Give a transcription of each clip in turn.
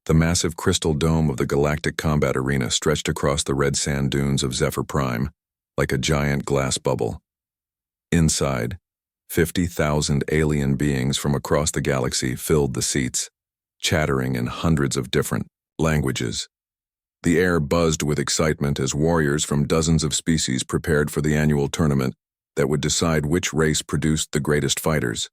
The massive crystal dome of the Galactic Combat Arena stretched across the red sand dunes of Zephyr Prime, like a giant glass bubble. Inside, 50,000 alien beings from across the galaxy filled the seats, chattering in hundreds of different languages. The air buzzed with excitement as warriors from dozens of species prepared for the annual tournament that would decide which race produced the greatest fighters.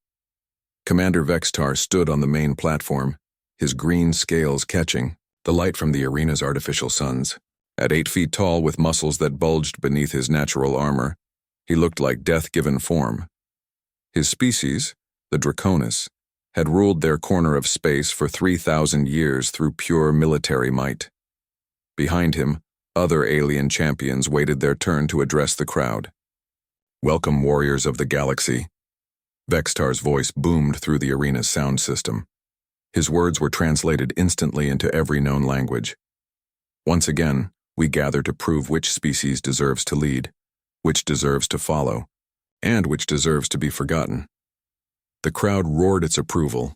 Commander Vextar stood on the main platform, his green scales catching the light from the arena's artificial suns. At 8 feet tall with muscles that bulged beneath his natural armor, he looked like death-given form. His species, the Draconis, had ruled their corner of space for 3,000 years through pure military might. Behind him, other alien champions waited their turn to address the crowd. "Welcome, warriors of the galaxy." Vextar's voice boomed through the arena's sound system. His words were translated instantly into every known language. "Once again, we gather to prove which species deserves to lead, which deserves to follow, and which deserves to be forgotten." The crowd roared its approval.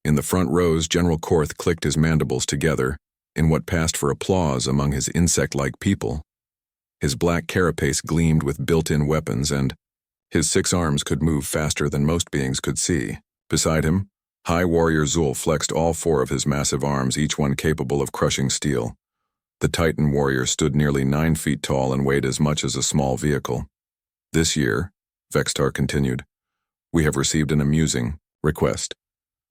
In the front rows, General Korth clicked his mandibles together in what passed for applause among his insect-like people. His black carapace gleamed with built-in weapons, and his 6 arms could move faster than most beings could see. Beside him, High Warrior Zul flexed all 4 of his massive arms, each one capable of crushing steel. The Titan warrior stood nearly 9 feet tall and weighed as much as a small vehicle. "This year," Vextar continued, "we have received an amusing request.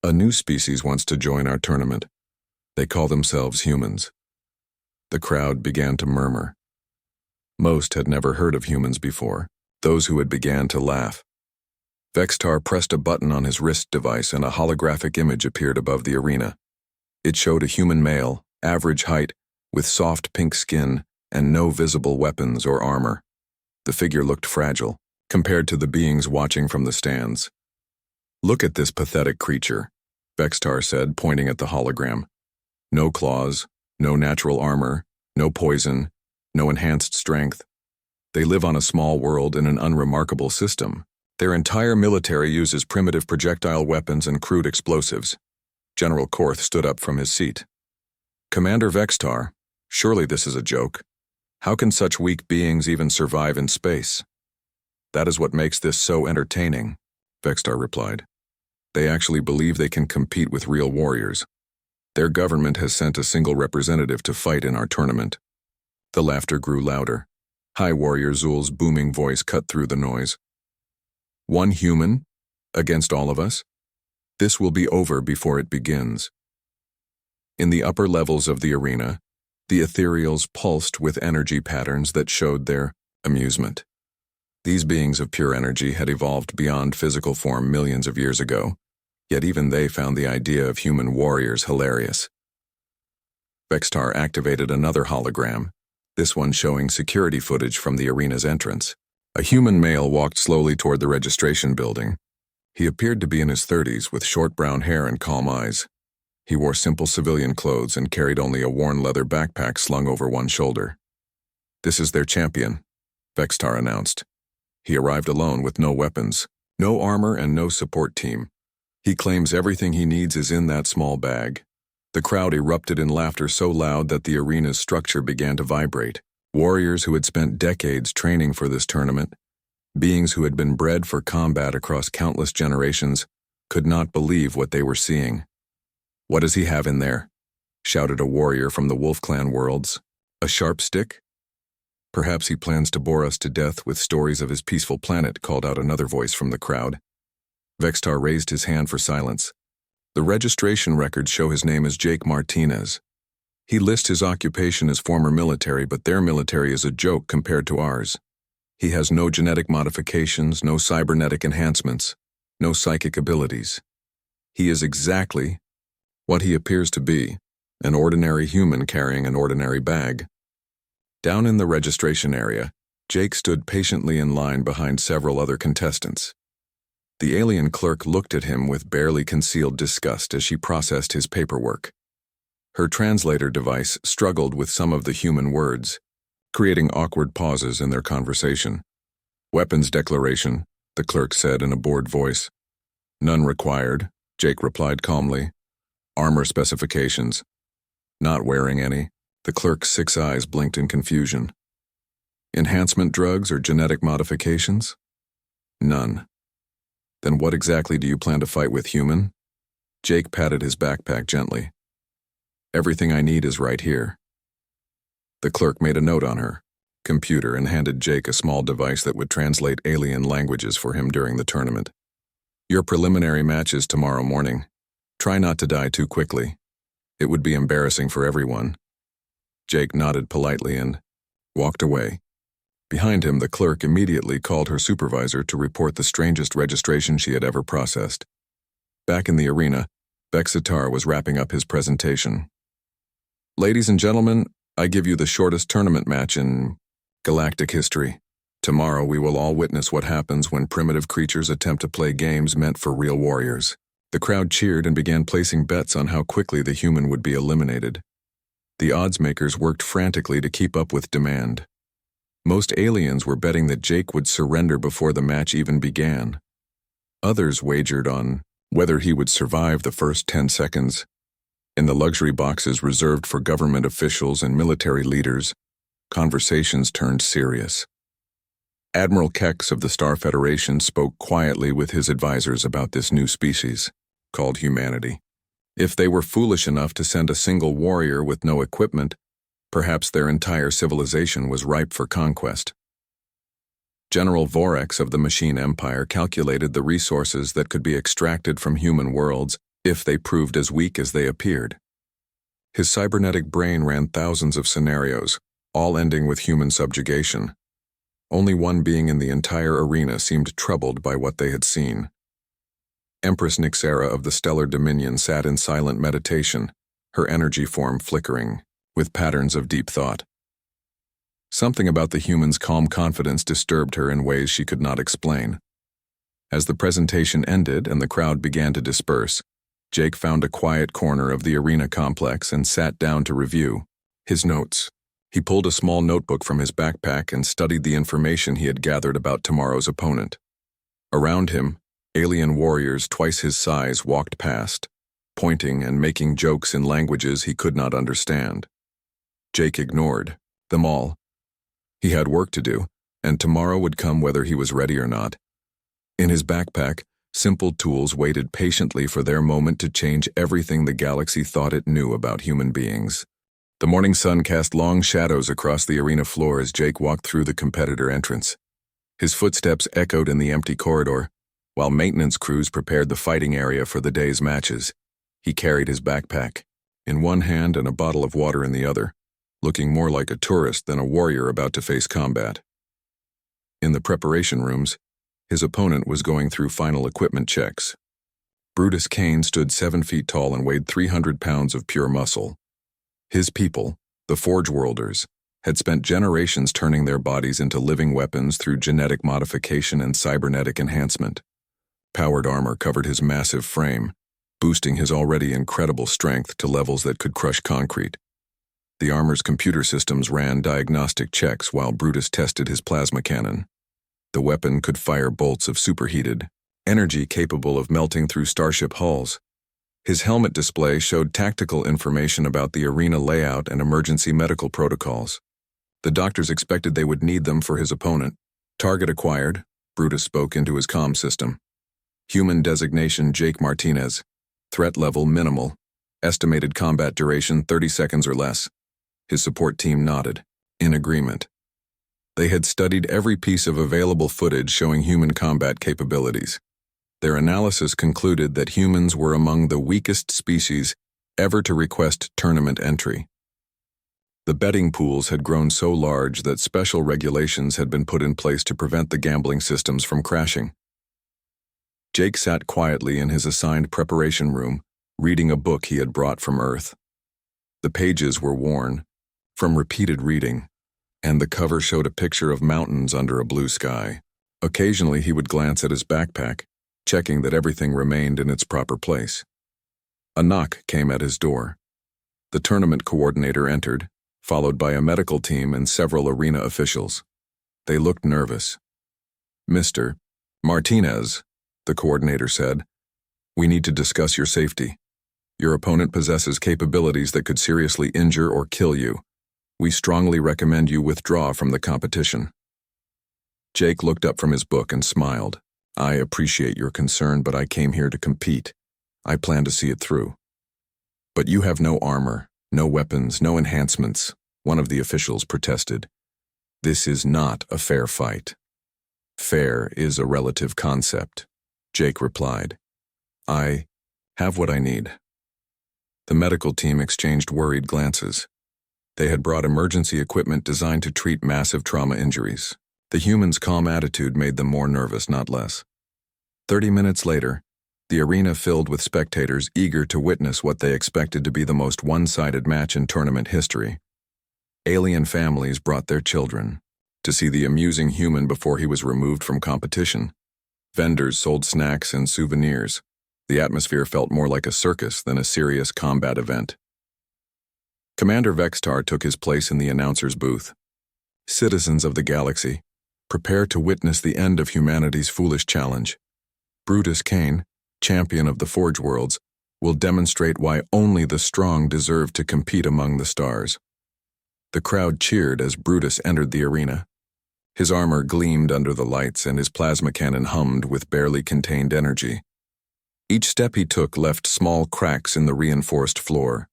A new species wants to join our tournament. They call themselves humans." The crowd began to murmur. Most had never heard of humans before. Those who had began to laugh. Vextar pressed a button on his wrist device and a holographic image appeared above the arena. It showed a human male, average height, with soft pink skin and no visible weapons or armor. The figure looked fragile, compared to the beings watching from the stands. "Look at this pathetic creature," Vextar said, pointing at the hologram. "No claws, no natural armor, no poison, no enhanced strength. They live on a small world in an unremarkable system. Their entire military uses primitive projectile weapons and crude explosives." General Korth stood up from his seat. "Commander Vextar, surely this is a joke. How can such weak beings even survive in space?" "That is what makes this so entertaining," Vextar replied. "They actually believe they can compete with real warriors. Their government has sent a single representative to fight in our tournament." The laughter grew louder. High Warrior Zul's booming voice cut through the noise. "One human? Against all of us? This will be over before it begins." In the upper levels of the arena, the ethereals pulsed with energy patterns that showed their amusement. These beings of pure energy had evolved beyond physical form millions of years ago, yet even they found the idea of human warriors hilarious. Vextar activated another hologram, this one showing security footage from the arena's entrance. A human male walked slowly toward the registration building. He appeared to be in his 30s with short brown hair and calm eyes. He wore simple civilian clothes and carried only a worn leather backpack slung over one shoulder. "This is their champion," Vextar announced. "He arrived alone with no weapons, no armor, and no support team. He claims everything he needs is in that small bag." The crowd erupted in laughter so loud that the arena's structure began to vibrate. Warriors who had spent decades training for this tournament, beings who had been bred for combat across countless generations, could not believe what they were seeing. "What does he have in there?" shouted a warrior from the Wolf Clan worlds. "A sharp stick?" "Perhaps he plans to bore us to death with stories of his peaceful planet," called out another voice from the crowd. Vextar raised his hand for silence. "The registration records show his name as Jake Martinez. He lists his occupation as former military, but their military is a joke compared to ours. He has no genetic modifications, no cybernetic enhancements, no psychic abilities. He is exactly what he appears to be, an ordinary human carrying an ordinary bag." Down in the registration area, Jake stood patiently in line behind several other contestants. The alien clerk looked at him with barely concealed disgust as she processed his paperwork. Her translator device struggled with some of the human words, creating awkward pauses in their conversation. "Weapons declaration," the clerk said in a bored voice. "None required," Jake replied calmly. "Armor specifications. Not wearing any, the clerk's 6 eyes blinked in confusion. Enhancement drugs or genetic modifications? None. Then what exactly do you plan to fight with, human? Jake patted his backpack gently. Everything I need is right here. The clerk made a note on her computer and handed Jake a small device that would translate alien languages for him during the tournament. Your preliminary match is tomorrow morning. Try not to die too quickly. It would be embarrassing for everyone. Jake nodded politely and walked away. Behind him, the clerk immediately called her supervisor to report the strangest registration she had ever processed. Back in the arena, Bexitar was wrapping up his presentation. Ladies and gentlemen, I give you the shortest tournament match in galactic history. Tomorrow we will all witness what happens when primitive creatures attempt to play games meant for real warriors. The crowd cheered and began placing bets on how quickly the human would be eliminated. The odds makers worked frantically to keep up with demand. Most aliens were betting that Jake would surrender before the match even began. Others wagered on whether he would survive the first 10 seconds. In the luxury boxes reserved for government officials and military leaders, conversations turned serious. Admiral Kex of the Star Federation spoke quietly with his advisors about this new species, called humanity. If they were foolish enough to send a single warrior with no equipment, perhaps their entire civilization was ripe for conquest. General Vorex of the Machine Empire calculated the resources that could be extracted from human worlds if they proved as weak as they appeared. His cybernetic brain ran thousands of scenarios, all ending with human subjugation. Only one being in the entire arena seemed troubled by what they had seen. Empress Nixera of the Stellar Dominion sat in silent meditation, her energy form flickering, with patterns of deep thought. Something about the human's calm confidence disturbed her in ways she could not explain. As the presentation ended and the crowd began to disperse, Jake found a quiet corner of the arena complex and sat down to review his notes. He pulled a small notebook from his backpack and studied the information he had gathered about tomorrow's opponent. Around him, alien warriors twice his size walked past, pointing and making jokes in languages he could not understand. Jake ignored them all. He had work to do, and tomorrow would come whether he was ready or not. In his backpack, simple tools waited patiently for their moment to change everything the galaxy thought it knew about human beings. The morning sun cast long shadows across the arena floor as Jake walked through the competitor entrance. His footsteps echoed in the empty corridor, while maintenance crews prepared the fighting area for the day's matches. He carried his backpack, in one hand and a bottle of water in the other, looking more like a tourist than a warrior about to face combat. In the preparation rooms, his opponent was going through final equipment checks. Brutus Kane stood 7 feet tall and weighed 300 pounds of pure muscle. His people, the Forge Worlders, had spent generations turning their bodies into living weapons through genetic modification and cybernetic enhancement. Powered armor covered his massive frame, boosting his already incredible strength to levels that could crush concrete. The armor's computer systems ran diagnostic checks while Brutus tested his plasma cannon. The weapon could fire bolts of superheated energy capable of melting through starship hulls. His helmet display showed tactical information about the arena layout and emergency medical protocols. The doctors expected they would need them for his opponent. Target acquired, Brutus spoke into his comm system. Human designation Jake Martinez. Threat level minimal. Estimated combat duration 30 seconds or less. His support team nodded, in agreement. They had studied every piece of available footage showing human combat capabilities. Their analysis concluded that humans were among the weakest species ever to request tournament entry. The betting pools had grown so large that special regulations had been put in place to prevent the gambling systems from crashing. Jake sat quietly in his assigned preparation room, reading a book he had brought from Earth. The pages were worn from repeated reading, and the cover showed a picture of mountains under a blue sky. Occasionally he would glance at his backpack, checking that everything remained in its proper place. A knock came at his door. The tournament coordinator entered, followed by a medical team and several arena officials. They looked nervous. "Mr. Martinez," the coordinator said, "we need to discuss your safety. Your opponent possesses capabilities that could seriously injure or kill you. We strongly recommend you withdraw from the competition." Jake looked up from his book and smiled. "I appreciate your concern, but I came here to compete. I plan to see it through." "But you have no armor, no weapons, no enhancements," one of the officials protested. "This is not a fair fight." "Fair is a relative concept," Jake replied. "I have what I need." The medical team exchanged worried glances. They had brought emergency equipment designed to treat massive trauma injuries. The humans' calm attitude made them more nervous, not less. 30 minutes later, the arena filled with spectators eager to witness what they expected to be the most one-sided match in tournament history. Alien families brought their children to see the amusing human before he was removed from competition. Vendors sold snacks and souvenirs. The atmosphere felt more like a circus than a serious combat event. Commander Vextar took his place in the announcer's booth. "Citizens of the galaxy, prepare to witness the end of humanity's foolish challenge. Brutus Cain, champion of the Forge Worlds, will demonstrate why only the strong deserve to compete among the stars." The crowd cheered as Brutus entered the arena. His armor gleamed under the lights and his plasma cannon hummed with barely contained energy. Each step he took left small cracks in the reinforced floor.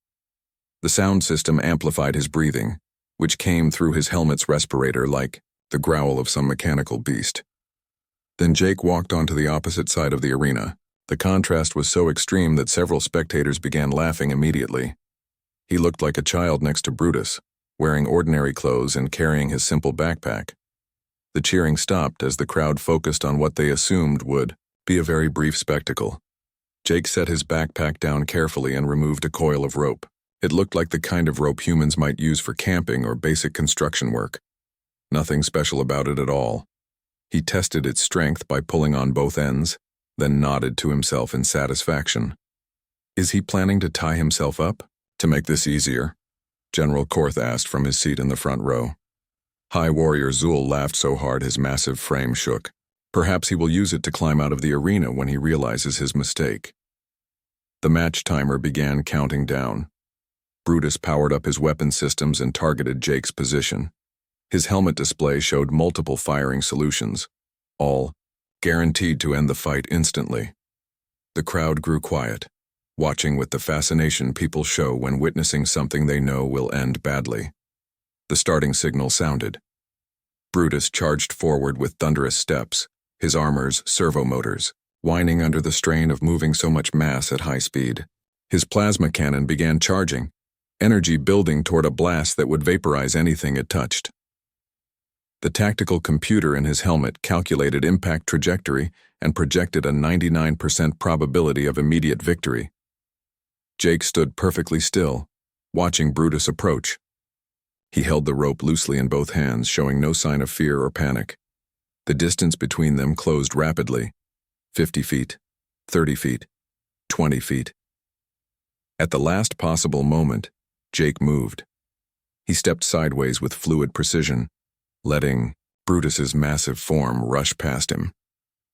The sound system amplified his breathing, which came through his helmet's respirator like the growl of some mechanical beast. Then Jake walked onto the opposite side of the arena. The contrast was so extreme that several spectators began laughing immediately. He looked like a child next to Brutus, wearing ordinary clothes and carrying his simple backpack. The cheering stopped as the crowd focused on what they assumed would be a very brief spectacle. Jake set his backpack down carefully and removed a coil of rope. It looked like the kind of rope humans might use for camping or basic construction work. Nothing special about it at all. He tested its strength by pulling on both ends, then nodded to himself in satisfaction. "Is he planning to tie himself up? To make this easier?" General Korth asked from his seat in the front row. High Warrior Zul laughed so hard his massive frame shook. Perhaps he will use it to climb out of the arena when he realizes his mistake. The match timer began counting down. Brutus powered up his weapon systems and targeted Jake's position. His helmet display showed multiple firing solutions, all guaranteed to end the fight instantly. The crowd grew quiet, watching with the fascination people show when witnessing something they know will end badly. The starting signal sounded. Brutus charged forward with thunderous steps, his armor's servo motors whining under the strain of moving so much mass at high speed. His plasma cannon began charging, energy building toward a blast that would vaporize anything it touched. The tactical computer in his helmet calculated impact trajectory and projected a 99% probability of immediate victory. Jake stood perfectly still, watching Brutus approach. He held the rope loosely in both hands, showing no sign of fear or panic. The distance between them closed rapidly. 50 feet, 30 feet, 20 feet. At the last possible moment, Jake moved. He stepped sideways with fluid precision, letting Brutus's massive form rush past him.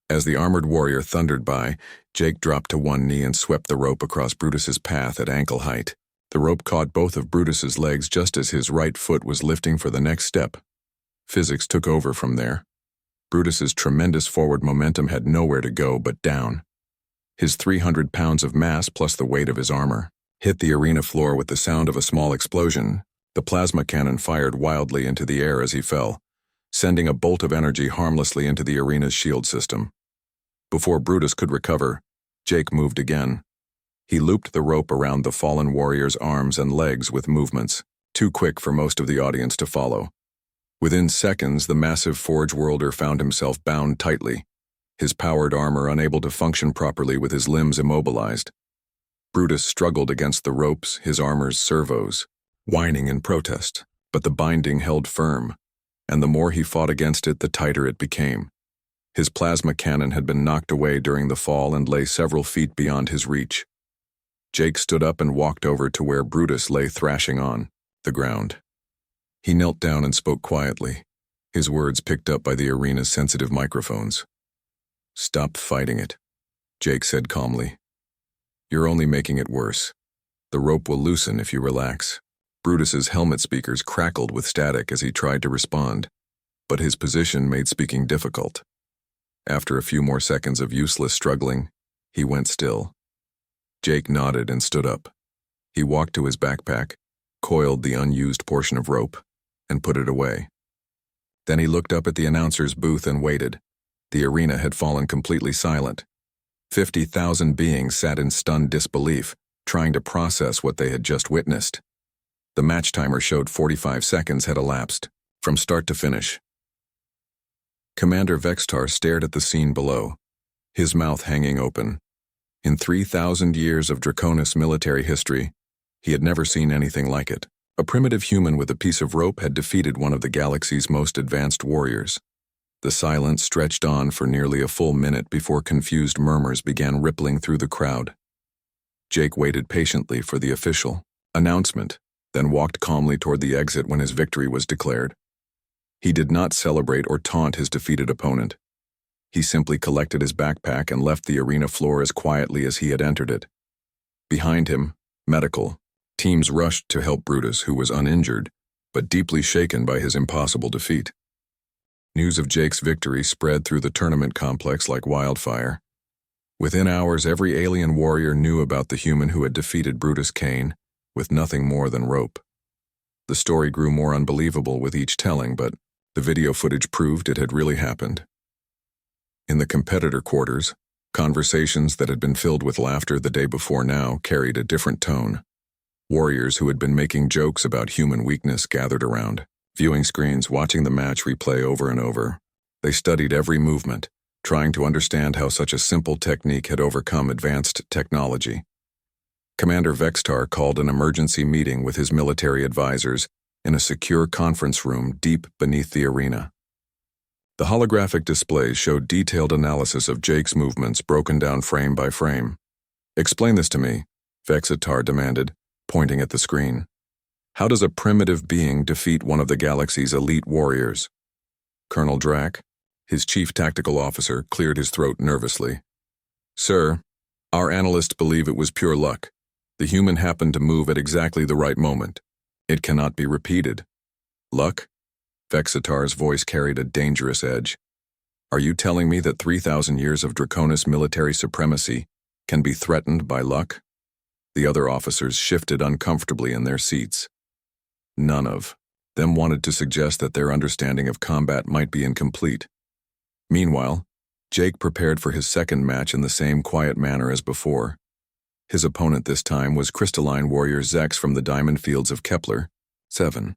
As the armored warrior thundered by, Jake dropped to one knee and swept the rope across Brutus's path at ankle height. The rope caught both of Brutus's legs just as his right foot was lifting for the next step. Physics took over from there. Brutus's tremendous forward momentum had nowhere to go but down. His 300 pounds of mass plus the weight of his armor hit the arena floor with the sound of a small explosion. The plasma cannon fired wildly into the air as he fell, sending a bolt of energy harmlessly into the arena's shield system. Before Brutus could recover, Jake moved again. He looped the rope around the fallen warrior's arms and legs with movements too quick for most of the audience to follow. Within seconds, the massive Forge Worlder found himself bound tightly, his powered armor unable to function properly with his limbs immobilized. Brutus struggled against the ropes, his armor's servos, whining in protest, but the binding held firm, and the more he fought against it, the tighter it became. His plasma cannon had been knocked away during the fall and lay several feet beyond his reach. Jake stood up and walked over to where Brutus lay thrashing on the ground. He knelt down and spoke quietly, his words picked up by the arena's sensitive microphones. "Stop fighting it," Jake said calmly. "You're only making it worse." The rope will loosen if you relax. Brutus's helmet speakers crackled with static as he tried to respond, but his position made speaking difficult. After a few more seconds of useless struggling, he went still. Jake nodded and stood up. He walked to his backpack, coiled the unused portion of rope, and put it away. Then he looked up at the announcer's booth and waited. The arena had fallen completely silent. 50,000 beings sat in stunned disbelief, trying to process what they had just witnessed. The match timer showed 45 seconds had elapsed, from start to finish. Commander Vextar stared at the scene below, his mouth hanging open. In 3,000 years of Draconis military history, he had never seen anything like it. A primitive human with a piece of rope had defeated one of the galaxy's most advanced warriors. The silence stretched on for nearly a full minute before confused murmurs began rippling through the crowd. Jake waited patiently for the official announcement, then walked calmly toward the exit when his victory was declared. He did not celebrate or taunt his defeated opponent. He simply collected his backpack and left the arena floor as quietly as he had entered it. Behind him, medical teams rushed to help Brutus, who was uninjured, but deeply shaken by his impossible defeat. News of Jake's victory spread through the tournament complex like wildfire. Within hours, every alien warrior knew about the human who had defeated Brutus Kane, with nothing more than rope. The story grew more unbelievable with each telling, but the video footage proved it had really happened. In the competitor quarters, conversations that had been filled with laughter the day before now carried a different tone. Warriors who had been making jokes about human weakness gathered around, viewing screens, watching the match replay over and over. They studied every movement, trying to understand how such a simple technique had overcome advanced technology. Commander Vextar called an emergency meeting with his military advisors in a secure conference room deep beneath the arena. The holographic displays showed detailed analysis of Jake's movements broken down frame by frame. "Explain this to me," Vextar demanded, pointing at the screen. "How does a primitive being defeat one of the galaxy's elite warriors?" Colonel Drack, his chief tactical officer, cleared his throat nervously. "Sir, our analysts believe it was pure luck. The human happened to move at exactly the right moment. It cannot be repeated." "Luck?" Vexatar's voice carried a dangerous edge. "Are you telling me that 3,000 years of Draconis military supremacy can be threatened by luck?" The other officers shifted uncomfortably in their seats. None of them wanted to suggest that their understanding of combat might be incomplete. Meanwhile, Jake prepared for his second match in the same quiet manner as before. His opponent this time was crystalline warrior Zex from the diamond fields of Kepler, 7.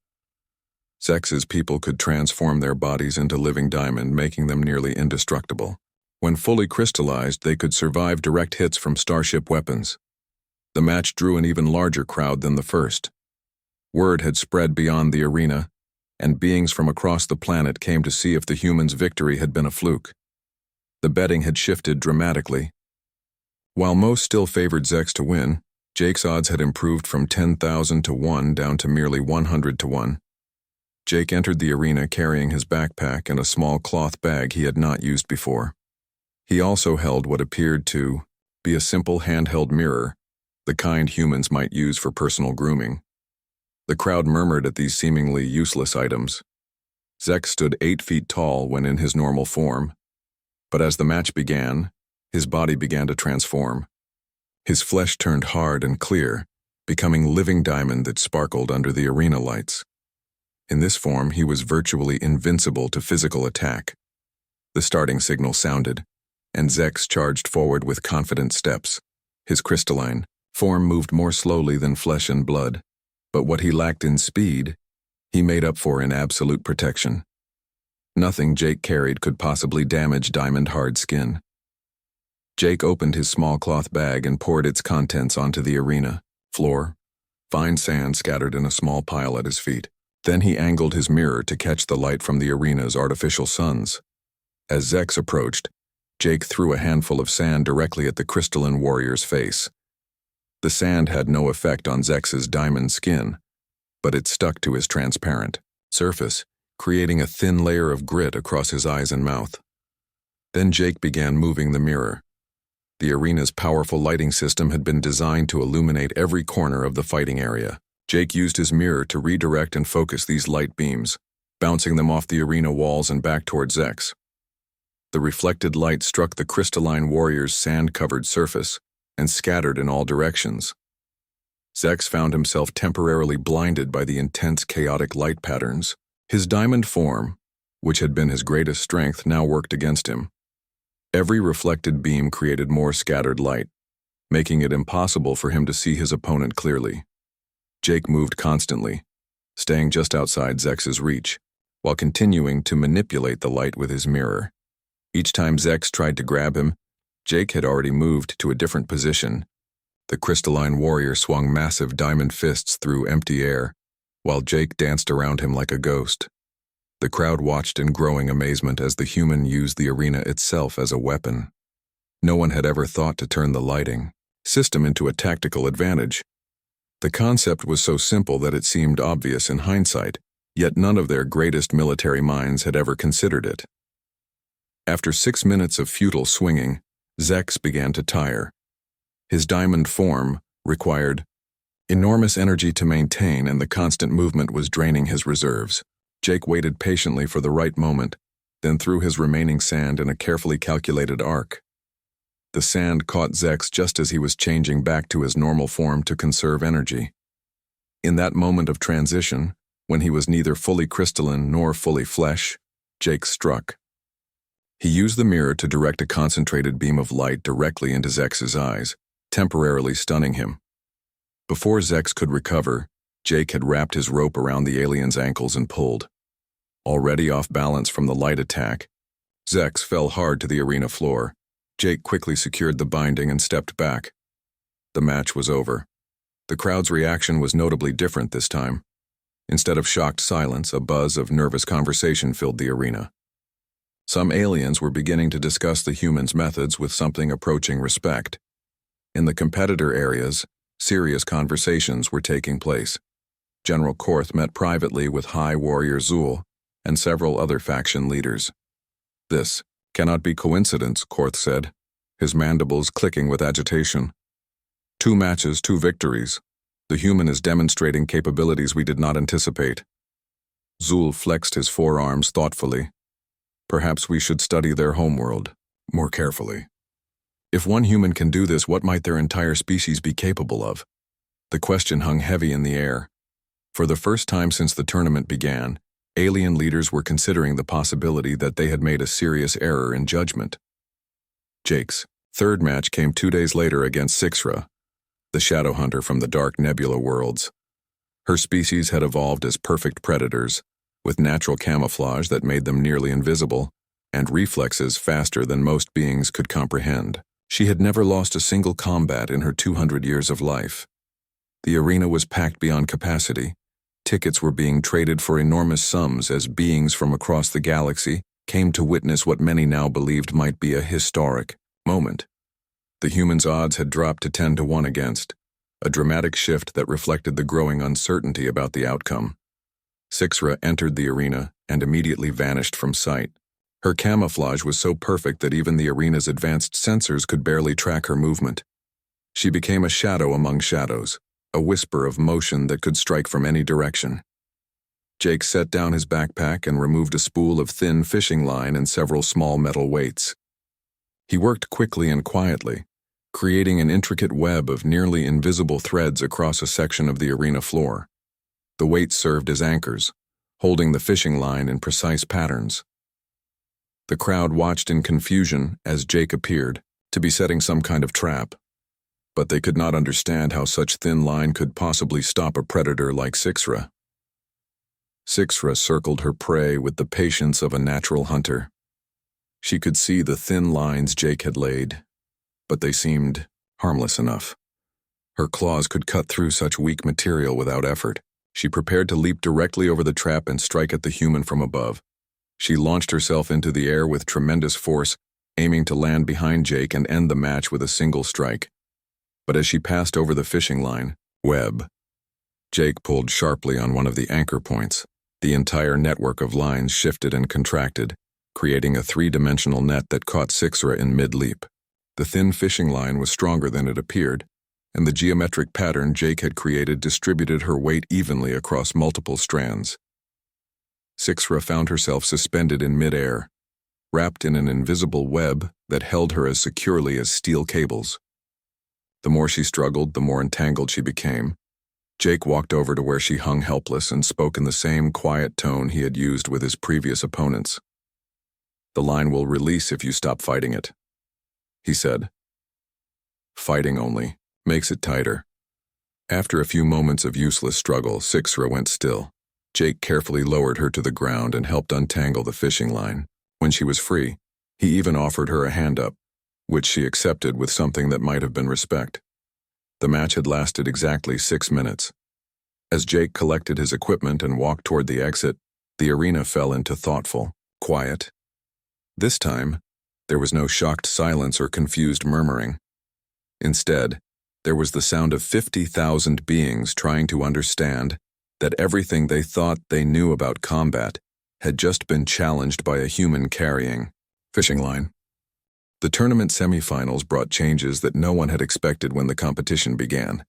Zex's people could transform their bodies into living diamond, making them nearly indestructible. When fully crystallized, they could survive direct hits from starship weapons. The match drew an even larger crowd than the first. Word had spread beyond the arena, and beings from across the planet came to see if the humans' victory had been a fluke. The betting had shifted dramatically. While most still favored Zex to win, Jake's odds had improved from 10,000 to 1 down to merely 100 to 1. Jake entered the arena carrying his backpack and a small cloth bag he had not used before. He also held what appeared to be a simple handheld mirror, the kind humans might use for personal grooming. The crowd murmured at these seemingly useless items. Zex stood 8 feet tall when in his normal form, but as the match began, his body began to transform. His flesh turned hard and clear, becoming living diamond that sparkled under the arena lights. In this form, he was virtually invincible to physical attack. The starting signal sounded, and Zex charged forward with confident steps. His crystalline form moved more slowly than flesh and blood, but what he lacked in speed, he made up for in absolute protection. Nothing Jake carried could possibly damage diamond-hard skin. Jake opened his small cloth bag and poured its contents onto the arena floor, fine sand scattered in a small pile at his feet. Then he angled his mirror to catch the light from the arena's artificial suns. As Zex approached, Jake threw a handful of sand directly at the crystalline warrior's face. The sand had no effect on Zex's diamond skin, but it stuck to his transparent surface, creating a thin layer of grit across his eyes and mouth. Then Jake began moving the mirror. The arena's powerful lighting system had been designed to illuminate every corner of the fighting area. Jake used his mirror to redirect and focus these light beams, bouncing them off the arena walls and back toward Zex. The reflected light struck the crystalline warrior's sand-covered surface and scattered in all directions. Zex found himself temporarily blinded by the intense chaotic light patterns. His diamond form, which had been his greatest strength, now worked against him. Every reflected beam created more scattered light, making it impossible for him to see his opponent clearly. Jake moved constantly, staying just outside Zex's reach, while continuing to manipulate the light with his mirror. Each time Zex tried to grab him, Jake had already moved to a different position. The crystalline warrior swung massive diamond fists through empty air, while Jake danced around him like a ghost. The crowd watched in growing amazement as the human used the arena itself as a weapon. No one had ever thought to turn the lighting system into a tactical advantage. The concept was so simple that it seemed obvious in hindsight, yet none of their greatest military minds had ever considered it. After 6 minutes of futile swinging, Zex began to tire. His diamond form required enormous energy to maintain, and the constant movement was draining his reserves. Jake waited patiently for the right moment, then threw his remaining sand in a carefully calculated arc. The sand caught Zex just as he was changing back to his normal form to conserve energy. In that moment of transition, when he was neither fully crystalline nor fully flesh, Jake struck. He used the mirror to direct a concentrated beam of light directly into Zex's eyes, temporarily stunning him. Before Zex could recover, Jake had wrapped his rope around the alien's ankles and pulled. Already off balance from the light attack, Zex fell hard to the arena floor. Jake quickly secured the binding and stepped back. The match was over. The crowd's reaction was notably different this time. Instead of shocked silence, a buzz of nervous conversation filled the arena. Some aliens were beginning to discuss the humans' methods with something approaching respect. In the competitor areas, serious conversations were taking place. General Korth met privately with High Warrior Zul and several other faction leaders. "This cannot be coincidence," Korth said, his mandibles clicking with agitation. "2 matches, 2 victories. The human is demonstrating capabilities we did not anticipate." Zul flexed his forearms thoughtfully. "Perhaps we should study their homeworld more carefully. If one human can do this, what might their entire species be capable of?" The question hung heavy in the air. For the first time since the tournament began, alien leaders were considering the possibility that they had made a serious error in judgment. Jake's third match came 2 days later against Sixra, the shadow hunter from the dark nebula worlds. Her species had evolved as perfect predators, with natural camouflage that made them nearly invisible, and reflexes faster than most beings could comprehend. She had never lost a single combat in her 200 years of life. The arena was packed beyond capacity. Tickets were being traded for enormous sums as beings from across the galaxy came to witness what many now believed might be a historic moment. The humans' odds had dropped to 10 to 1 against, a dramatic shift that reflected the growing uncertainty about the outcome. Sixra entered the arena and immediately vanished from sight. Her camouflage was so perfect that even the arena's advanced sensors could barely track her movement. She became a shadow among shadows, a whisper of motion that could strike from any direction. Jake set down his backpack and removed a spool of thin fishing line and several small metal weights. He worked quickly and quietly, creating an intricate web of nearly invisible threads across a section of the arena floor. The weights served as anchors, holding the fishing line in precise patterns. The crowd watched in confusion as Jake appeared to be setting some kind of trap, but they could not understand how such thin line could possibly stop a predator like Sixra. Sixra circled her prey with the patience of a natural hunter. She could see the thin lines Jake had laid, but they seemed harmless enough. Her claws could cut through such weak material without effort. She prepared to leap directly over the trap and strike at the human from above. She launched herself into the air with tremendous force, aiming to land behind Jake and end the match with a single strike. But as she passed over the fishing line, Jake pulled sharply on one of the anchor points. The entire network of lines shifted and contracted, creating a 3-dimensional net that caught Sixra in mid-leap. The thin fishing line was stronger than it appeared, and the geometric pattern Jake had created distributed her weight evenly across multiple strands. Sixra found herself suspended in midair, wrapped in an invisible web that held her as securely as steel cables. The more she struggled, the more entangled she became. Jake walked over to where she hung helpless and spoke in the same quiet tone he had used with his previous opponents. "The line will release if you stop fighting it," he said. "Fighting only makes it tighter." After a few moments of useless struggle, Sixra went still. Jake carefully lowered her to the ground and helped untangle the fishing line. When she was free, he even offered her a hand up, which she accepted with something that might have been respect. The match had lasted exactly 6 minutes. As Jake collected his equipment and walked toward the exit, the arena fell into thoughtful quiet. This time, there was no shocked silence or confused murmuring. Instead, there was the sound of 50,000 beings trying to understand that everything they thought they knew about combat had just been challenged by a human carrying fishing line. The tournament semifinals brought changes that no one had expected when the competition began.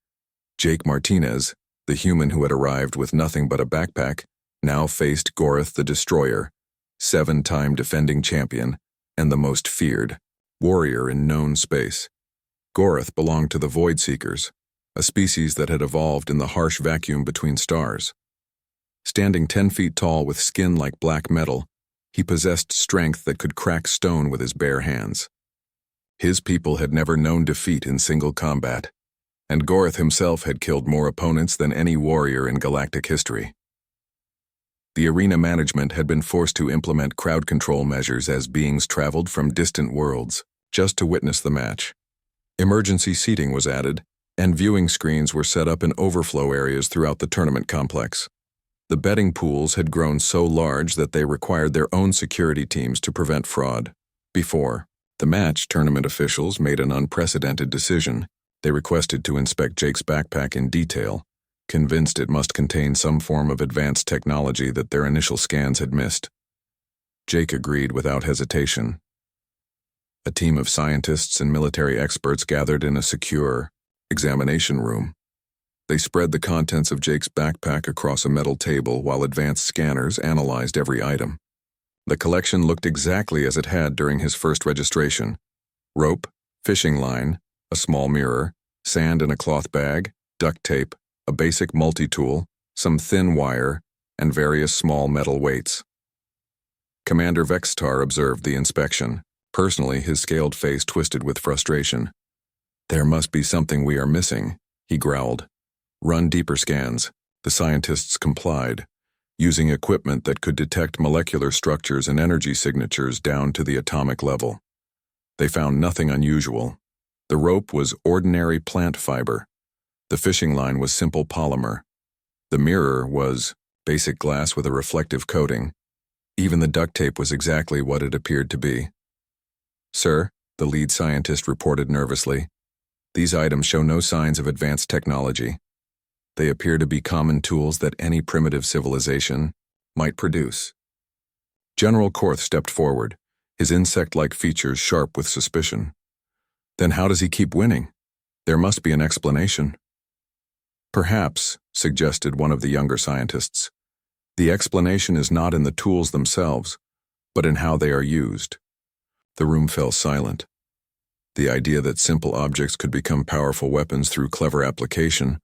Jake Martinez, the human who had arrived with nothing but a backpack, now faced Gorith the Destroyer, 7-time defending champion and the most feared warrior in known space. Gorith belonged to the Void Seekers, a species that had evolved in the harsh vacuum between stars. Standing 10 feet tall with skin like black metal, he possessed strength that could crack stone with his bare hands. His people had never known defeat in single combat, and Gorith himself had killed more opponents than any warrior in galactic history. The arena management had been forced to implement crowd control measures as beings traveled from distant worlds just to witness the match. Emergency seating was added, and viewing screens were set up in overflow areas throughout the tournament complex. The betting pools had grown so large that they required their own security teams to prevent fraud. Before the match, tournament officials made an unprecedented decision. They requested to inspect Jake's backpack in detail, convinced it must contain some form of advanced technology that their initial scans had missed. Jake agreed without hesitation. A team of scientists and military experts gathered in a secure examination room. They spread the contents of Jake's backpack across a metal table while advanced scanners analyzed every item. The collection looked exactly as it had during his first registration: rope, fishing line, a small mirror, sand in a cloth bag, duct tape, a basic multi-tool, some thin wire, and various small metal weights. Commander Vextar observed the inspection. Personally, his scaled face twisted with frustration. "There must be something we are missing," he growled. "Run deeper scans." The scientists complied, using equipment that could detect molecular structures and energy signatures down to the atomic level. They found nothing unusual. The rope was ordinary plant fiber. The fishing line was simple polymer. The mirror was basic glass with a reflective coating. Even the duct tape was exactly what it appeared to be. "Sir," the lead scientist reported nervously, "these items show no signs of advanced technology. They appear to be common tools that any primitive civilization might produce." General Korth stepped forward, his insect-like features sharp with suspicion. "Then how does he keep winning? There must be an explanation." "Perhaps," suggested one of the younger scientists, "the explanation is not in the tools themselves, but in how they are used." The room fell silent. The idea that simple objects could become powerful weapons through clever application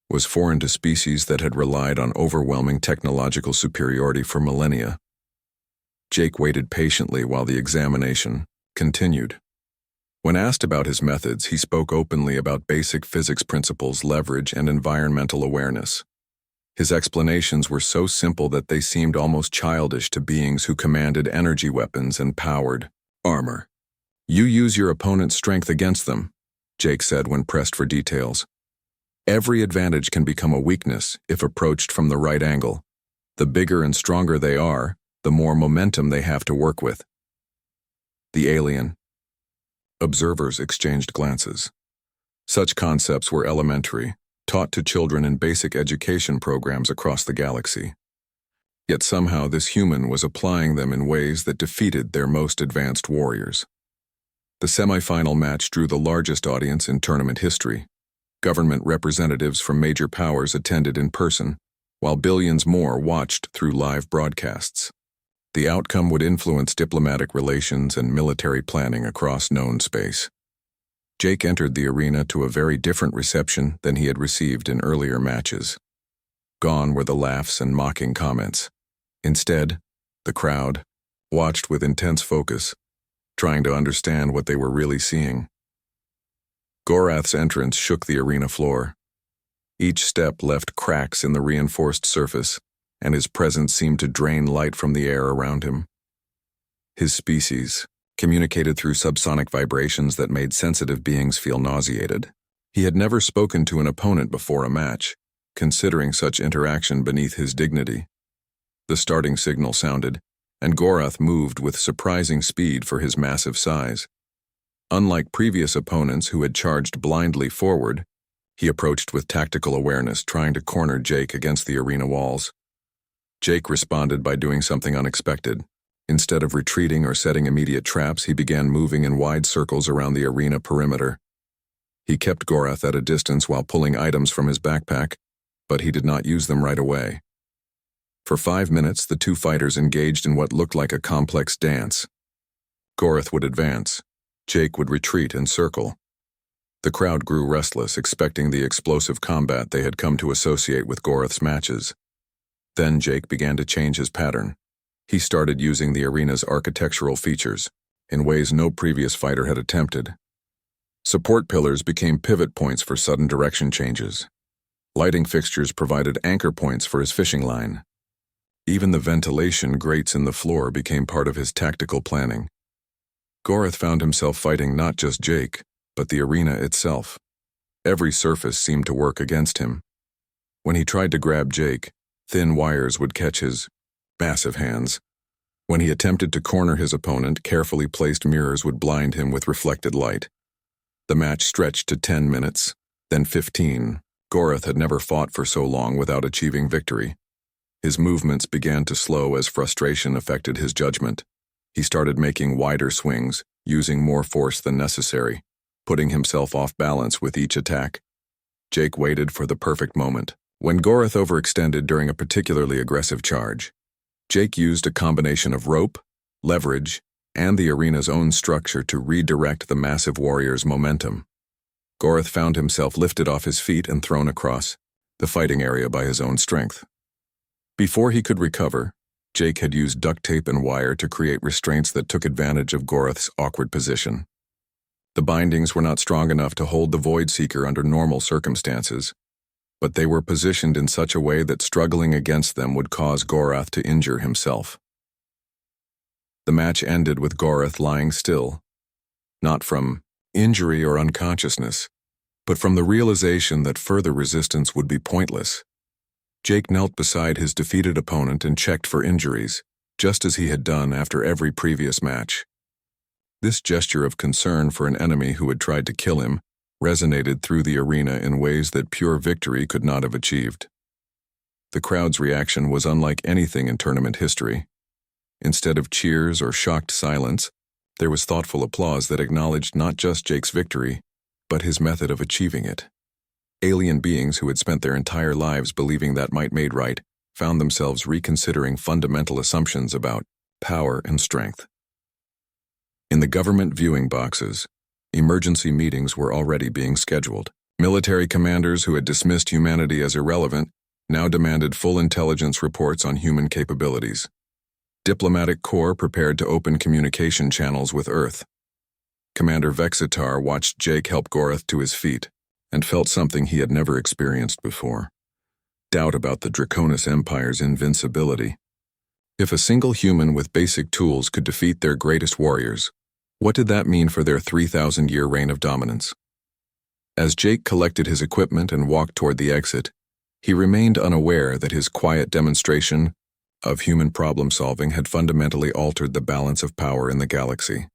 was foreign to species that had relied on overwhelming technological superiority for millennia. Jake waited patiently while the examination continued. When asked about his methods, he spoke openly about basic physics principles, leverage, and environmental awareness. His explanations were so simple that they seemed almost childish to beings who commanded energy weapons and powered armor. "You use your opponent's strength against them," Jake said when pressed for details. "Every advantage can become a weakness if approached from the right angle. The bigger and stronger they are, the more momentum they have to work with." The alien. Observers exchanged glances. Such concepts were elementary, taught to children in basic education programs across the galaxy. Yet somehow this human was applying them in ways that defeated their most advanced warriors. The semifinal match drew the largest audience in tournament history. Government representatives from major powers attended in person, while billions more watched through live broadcasts. The outcome would influence diplomatic relations and military planning across known space. Jake entered the arena to a very different reception than he had received in earlier matches. Gone were the laughs and mocking comments. Instead, the crowd watched with intense focus, trying to understand what they were really seeing. Gorath's entrance shook the arena floor. Each step left cracks in the reinforced surface, and his presence seemed to drain light from the air around him. His species communicated through subsonic vibrations that made sensitive beings feel nauseated. He had never spoken to an opponent before a match, considering such interaction beneath his dignity. The starting signal sounded, and Gorath moved with surprising speed for his massive size. Unlike previous opponents who had charged blindly forward, he approached with tactical awareness, trying to corner Jake against the arena walls. Jake responded by doing something unexpected. Instead of retreating or setting immediate traps, he began moving in wide circles around the arena perimeter. He kept Gorath at a distance while pulling items from his backpack, but he did not use them right away. For 5 minutes, the two fighters engaged in what looked like a complex dance. Gorath would advance. Jake would retreat and circle. The crowd grew restless, expecting the explosive combat they had come to associate with Gorath's matches. Then Jake began to change his pattern. He started using the arena's architectural features in ways no previous fighter had attempted. Support pillars became pivot points for sudden direction changes. Lighting fixtures provided anchor points for his fishing line. Even the ventilation grates in the floor became part of his tactical planning. Gorath found himself fighting not just Jake, but the arena itself. Every surface seemed to work against him. When he tried to grab Jake, thin wires would catch his massive hands. When he attempted to corner his opponent, carefully placed mirrors would blind him with reflected light. The match stretched to 10 minutes, then 15. Gorath had never fought for so long without achieving victory. His movements began to slow as frustration affected his judgment. He started making wider swings, using more force than necessary, putting himself off balance with each attack. Jake waited for the perfect moment. When Gorath overextended during a particularly aggressive charge, Jake used a combination of rope, leverage, and the arena's own structure to redirect the massive warrior's momentum. Gorath found himself lifted off his feet and thrown across the fighting area by his own strength. Before he could recover, Jake had used duct tape and wire to create restraints that took advantage of Gorath's awkward position. The bindings were not strong enough to hold the Void Seeker under normal circumstances, but they were positioned in such a way that struggling against them would cause Gorath to injure himself. The match ended with Gorath lying still, not from injury or unconsciousness, but from the realization that further resistance would be pointless. Jake knelt beside his defeated opponent and checked for injuries, just as he had done after every previous match. This gesture of concern for an enemy who had tried to kill him resonated through the arena in ways that pure victory could not have achieved. The crowd's reaction was unlike anything in tournament history. Instead of cheers or shocked silence, there was thoughtful applause that acknowledged not just Jake's victory, but his method of achieving it. Alien beings who had spent their entire lives believing that might made right found themselves reconsidering fundamental assumptions about power and strength. In the government viewing boxes, emergency meetings were already being scheduled. Military commanders who had dismissed humanity as irrelevant now demanded full intelligence reports on human capabilities. Diplomatic corps prepared to open communication channels with Earth. Commander Vexitar watched Jake help Gorath to his feet and felt something he had never experienced before: doubt about the Draconis Empire's invincibility. If a single human with basic tools could defeat their greatest warriors, what did that mean for their 3,000-year reign of dominance? As Jake collected his equipment and walked toward the exit, he remained unaware that his quiet demonstration of human problem-solving had fundamentally altered the balance of power in the galaxy.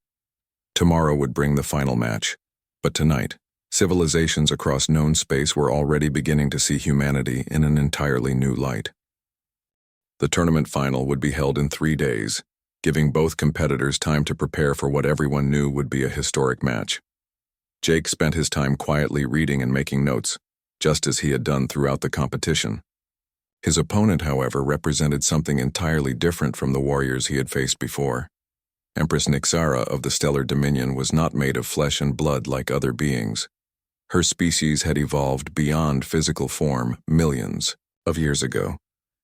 Tomorrow would bring the final match, but tonight, civilizations across known space were already beginning to see humanity in an entirely new light. The tournament final would be held in 3 days, giving both competitors time to prepare for what everyone knew would be a historic match. Jake spent his time quietly reading and making notes, just as he had done throughout the competition. His opponent, however, represented something entirely different from the warriors he had faced before. Empress Nyxara of the Stellar Dominion was not made of flesh and blood like other beings. Her species had evolved beyond physical form millions of years ago,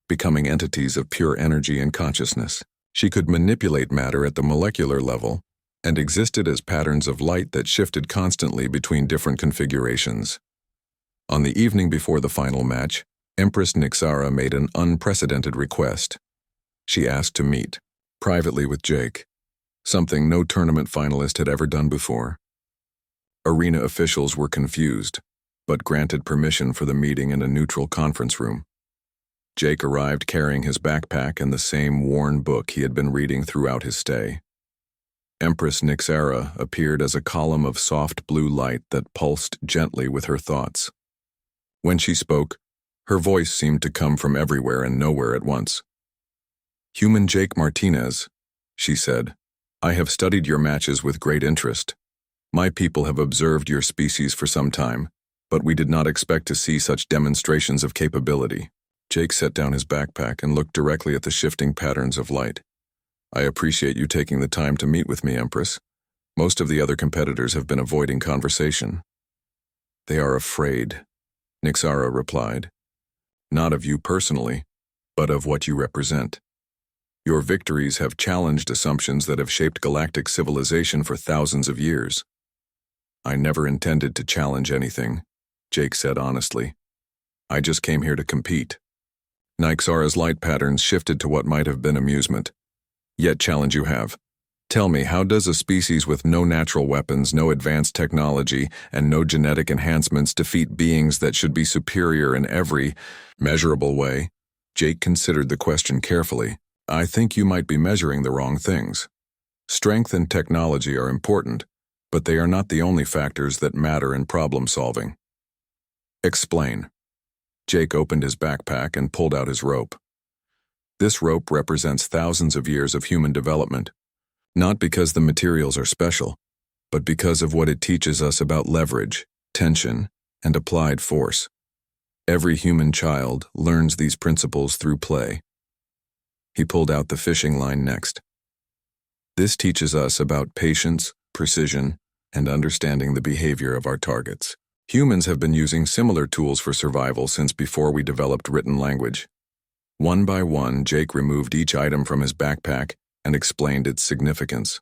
becoming entities of pure energy and consciousness. She could manipulate matter at the molecular level and existed as patterns of light that shifted constantly between different configurations. On the evening before the final match, Empress Nyxara made an unprecedented request. She asked to meet, privately with Jake, something no tournament finalist had ever done before. Arena officials were confused, but granted permission for the meeting in a neutral conference room. Jake arrived carrying his backpack and the same worn book he had been reading throughout his stay. Empress Nyxara appeared as a column of soft blue light that pulsed gently with her thoughts. When she spoke, her voice seemed to come from everywhere and nowhere at once. "Human Jake Martinez," she said, "I have studied your matches with great interest. My people have observed your species for some time, but we did not expect to see such demonstrations of capability." Jake set down his backpack and looked directly at the shifting patterns of light. "I appreciate you taking the time to meet with me, Empress. Most of the other competitors have been avoiding conversation." "They are afraid," Nyxara replied. "Not of you personally, but of what you represent. Your victories have challenged assumptions that have shaped galactic civilization for thousands of years." "I never intended to challenge anything," Jake said honestly. "I just came here to compete." Nyxara's light patterns shifted to what might have been amusement. "Yet challenge you have. Tell me, how does a species with no natural weapons, no advanced technology, and no genetic enhancements defeat beings that should be superior in every measurable way?" Jake considered the question carefully. "I think you might be measuring the wrong things. Strength and technology are important, but they are not the only factors that matter in problem solving." "Explain." Jake opened his backpack and pulled out his rope. This rope represents thousands of years of human development, not because the materials are special, but because of what it teaches us about leverage, tension, and applied force. Every human child learns these principles through play. He pulled out the fishing line next. This teaches us about patience, precision, and understanding the behavior of our targets. Humans have been using similar tools for survival since before we developed written language. One by one, Jake removed each item from his backpack and explained its significance.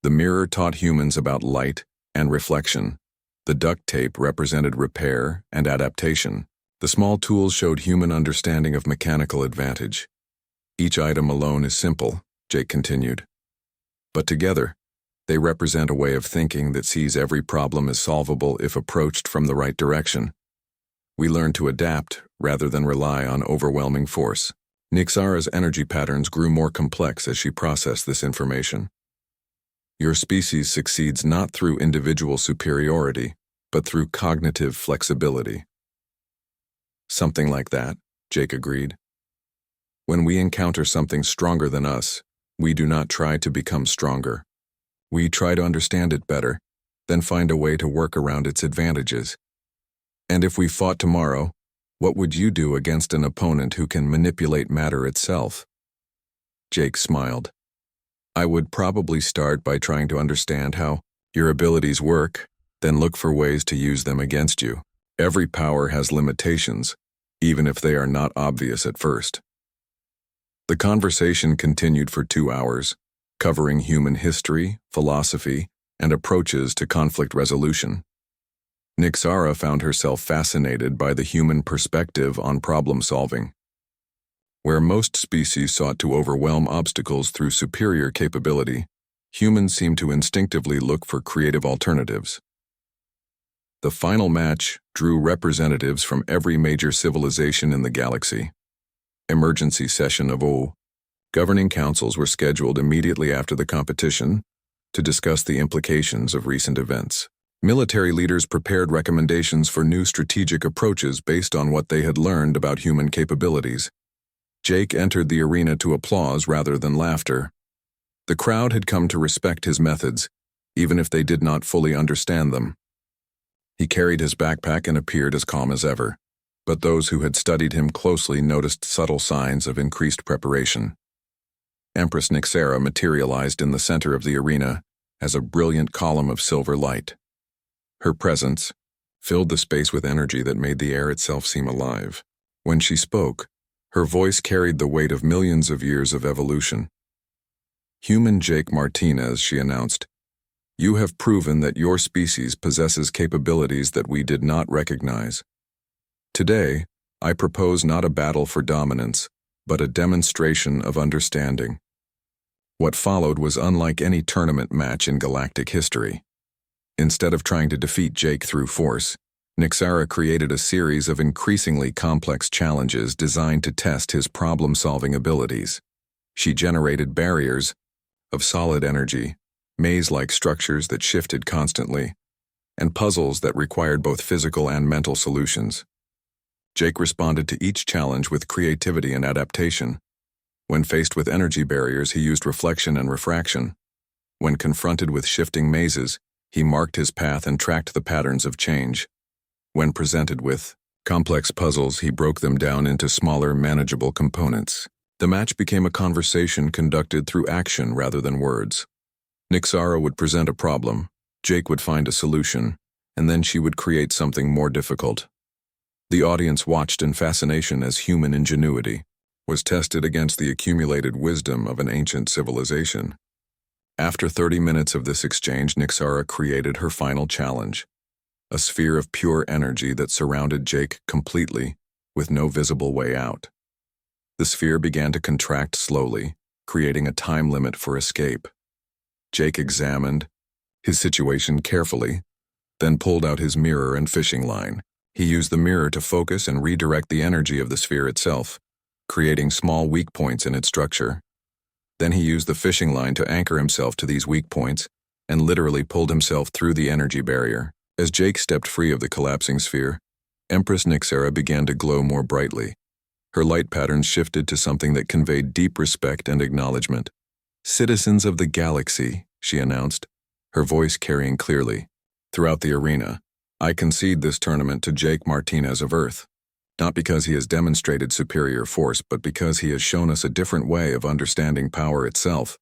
The mirror taught humans about light and reflection. The duct tape represented repair and adaptation. The small tools showed human understanding of mechanical advantage. Each item alone is simple, Jake continued. But together, they represent a way of thinking that sees every problem as solvable if approached from the right direction. We learn to adapt rather than rely on overwhelming force. Nyxara's energy patterns grew more complex as she processed this information. Your species succeeds not through individual superiority, but through cognitive flexibility. Something like that, Jake agreed. When we encounter something stronger than us, we do not try to become stronger. We try to understand it better, then find a way to work around its advantages. And if we fought tomorrow, what would you do against an opponent who can manipulate matter itself? Jake smiled. I would probably start by trying to understand how your abilities work, then look for ways to use them against you. Every power has limitations, even if they are not obvious at first. The conversation continued for 2 hours, covering human history, philosophy, and approaches to conflict resolution. Nyxara found herself fascinated by the human perspective on problem solving. Where most species sought to overwhelm obstacles through superior capability, humans seem to instinctively look for creative alternatives. The final match drew representatives from every major civilization in the galaxy. Emergency session of O. Governing councils were scheduled immediately after the competition to discuss the implications of recent events. Military leaders prepared recommendations for new strategic approaches based on what they had learned about human capabilities. Jake entered the arena to applause rather than laughter. The crowd had come to respect his methods, even if they did not fully understand them. He carried his backpack and appeared as calm as ever, but those who had studied him closely noticed subtle signs of increased preparation. Empress Nyxera materialized in the center of the arena as a brilliant column of silver light. Her presence filled the space with energy that made the air itself seem alive. When she spoke, her voice carried the weight of millions of years of evolution. "Human Jake Martinez," she announced, "you have proven that your species possesses capabilities that we did not recognize. Today, I propose not a battle for dominance, but a demonstration of understanding." What followed was unlike any tournament match in galactic history. Instead of trying to defeat Jake through force, Nyxera created a series of increasingly complex challenges designed to test his problem-solving abilities. She generated barriers of solid energy, maze-like structures that shifted constantly, and puzzles that required both physical and mental solutions. Jake responded to each challenge with creativity and adaptation. When faced with energy barriers, he used reflection and refraction. When confronted with shifting mazes, he marked his path and tracked the patterns of change. When presented with complex puzzles, he broke them down into smaller, manageable components. The match became a conversation conducted through action rather than words. Nyxera would present a problem, Jake would find a solution, and then she would create something more difficult. The audience watched in fascination as human ingenuity was tested against the accumulated wisdom of an ancient civilization. After 30 minutes of this exchange, Nyxera created her final challenge, a sphere of pure energy that surrounded Jake completely, with no visible way out. The sphere began to contract slowly, creating a time limit for escape. Jake examined his situation carefully, then pulled out his mirror and fishing line. He used the mirror to focus and redirect the energy of the sphere itself, creating small weak points in its structure. Then he used the fishing line to anchor himself to these weak points and literally pulled himself through the energy barrier. As Jake stepped free of the collapsing sphere, Empress Nyxera began to glow more brightly. Her light patterns shifted to something that conveyed deep respect and acknowledgement. "Citizens of the galaxy," she announced, her voice carrying clearly throughout the arena, "I concede this tournament to Jake Martinez of Earth, not because he has demonstrated superior force, but because he has shown us a different way of understanding power itself."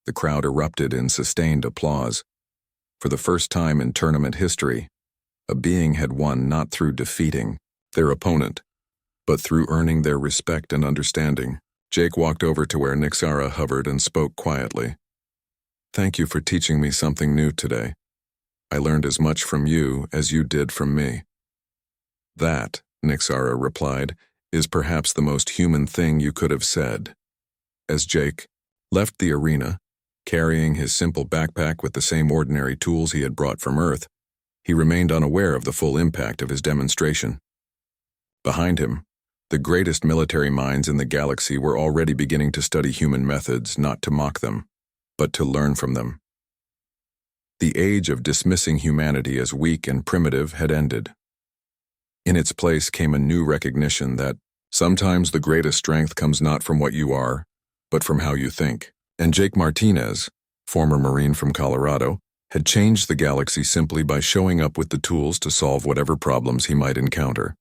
The crowd erupted in sustained applause. For the first time in tournament history, a being had won not through defeating their opponent, but through earning their respect and understanding. Jake walked over to where Nyxera hovered and spoke quietly. "Thank you for teaching me something new today. I learned as much from you as you did from me." "That," Nyxera replied, "is perhaps the most human thing you could have said." As Jake left the arena, carrying his simple backpack with the same ordinary tools he had brought from Earth, he remained unaware of the full impact of his demonstration. Behind him, the greatest military minds in the galaxy were already beginning to study human methods, not to mock them, but to learn from them. The age of dismissing humanity as weak and primitive had ended. In its place came a new recognition that sometimes the greatest strength comes not from what you are, but from how you think. And Jake Martinez, former Marine from Colorado, had changed the galaxy simply by showing up with the tools to solve whatever problems he might encounter.